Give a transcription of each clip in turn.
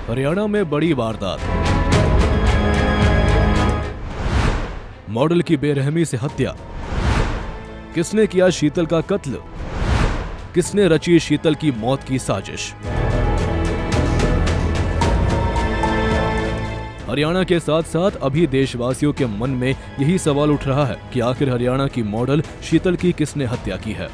हरियाणा में बड़ी वारदात। मॉडल की बेरहमी से हत्या। किसने किया शीतल का कत्ल? किसने रची शीतल की मौत की साजिश? हरियाणा के साथ साथ अभी देशवासियों के मन में यही सवाल उठ रहा है कि आखिर हरियाणा की मॉडल शीतल की किसने हत्या की है।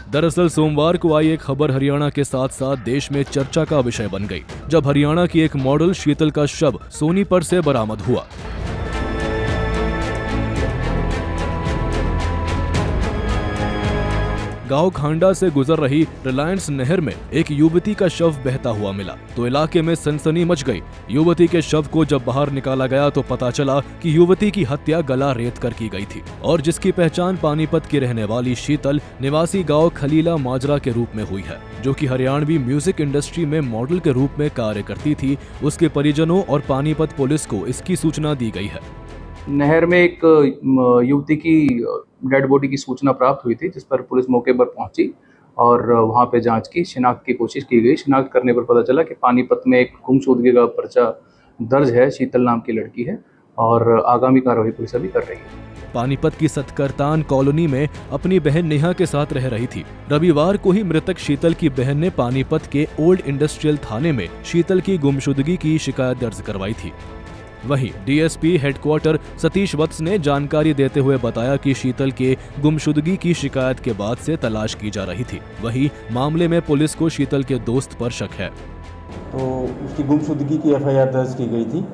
दरअसल सोमवार को आई एक खबर हरियाणा के साथ साथ देश में चर्चा का विषय बन गई, जब हरियाणा की एक मॉडल शीतल का शव सोनीपत से बरामद हुआ। गांव खांडा से गुजर रही रिलायंस नहर में एक युवती का शव बहता हुआ मिला तो इलाके में सनसनी मच गई। युवती के शव को जब बाहर निकाला गया तो पता चला कि युवती की हत्या गला रेत कर की गई थी और जिसकी पहचान पानीपत की रहने वाली शीतल निवासी गांव खलीला माजरा के रूप में हुई है, जो कि हरियाणवी म्यूजिक इंडस्ट्री में मॉडल के रूप में कार्य करती थी। उसके परिजनों और पानीपत पुलिस को इसकी सूचना दी गई है। नहर में एक युवती की डेड बॉडी की सूचना प्राप्त हुई थी, जिस पर पुलिस मौके पर पहुंची और वहां पे जांच की, शिनाख्त की कोशिश की गई। शिनाख्त करने पर पता चला कि पानीपत में एक गुमशुदगी का पर्चा दर्ज है, शीतल नाम की लड़की है और आगामी कार्रवाई पुलिस अभी कर रही है। पानीपत की सतकरतान कॉलोनी में अपनी बहन नेहा के साथ रह रही थी। रविवार को ही मृतक शीतल की बहन ने पानीपत के ओल्ड इंडस्ट्रियल थाने में शीतल की गुमशुदगी की शिकायत दर्ज करवाई थी। वहीं डीएसपी हेडक्वार्टर सतीश वत्स ने जानकारी देते हुए बताया कि शीतल के गुमशुदगी की शिकायत के बाद से तलाश की जा रही थी। वहीं मामले में पुलिस को शीतल के दोस्त पर शक है। तो उसकी गुमशुदगी की एफआईआर दर्ज की गई थी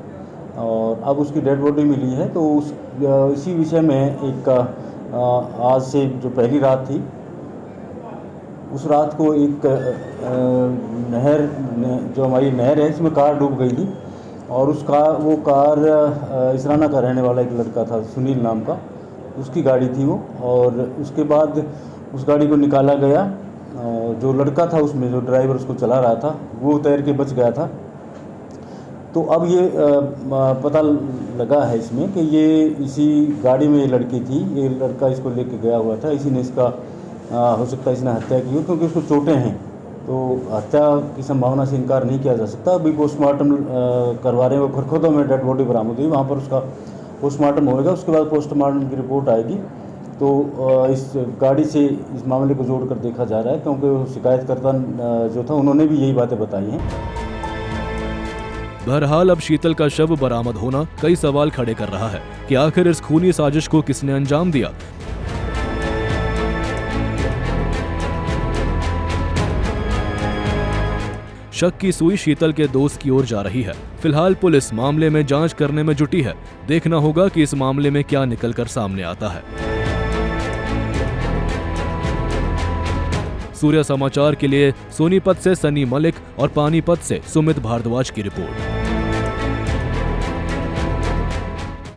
और अब उसकी डेड बॉडी मिली है। तो इसी विषय में एक आज से जो पहली रात थी, उस रात को एक नहर जो हमारी नहर है इसमें कार डूब गई थी और वो कार इसराना का रहने वाला एक लड़का था, सुनील नाम का, उसकी गाड़ी थी वो। और उसके बाद उस गाड़ी को निकाला गया। जो लड़का था उसमें, जो ड्राइवर उसको चला रहा था, वो तैर के बच गया था। तो अब ये पता लगा है इसमें कि ये इसी गाड़ी में ये लड़की थी, ये लड़का इसको लेके गया हुआ था। इसी ने इसका हो सकता है इसने हत्या की हो, क्योंकि उसको चोटें हैं। तो हत्या की संभावना से इनकार नहीं किया जा सकता। अभी पोस्टमार्टम करवा रहे हैं, वो खरखोदा में डेड बॉडी बरामद हुई, वहाँ पर उसका पोस्टमार्टम होएगा। उसके बाद पोस्टमार्टम की रिपोर्ट आएगी। तो इस गाड़ी से इस मामले को जोड़कर देखा जा रहा है, क्योंकि शिकायतकर्ता जो था उन्होंने भी यही बातें बताई हैं। बहरहाल अब शीतल का शव बरामद होना कई सवाल खड़े कर रहा है कि आखिर इस खूनी साजिश को किसने अंजाम दिया। शक की सुई शीतल के दोस्त की ओर जा रही है। फिलहाल पुलिस मामले में जांच करने में जुटी है। देखना होगा कि इस मामले में क्या निकलकर सामने आता है। सूर्य समाचार के लिए सोनीपत से सनी मलिक और पानीपत से सुमित भारद्वाज की रिपोर्ट।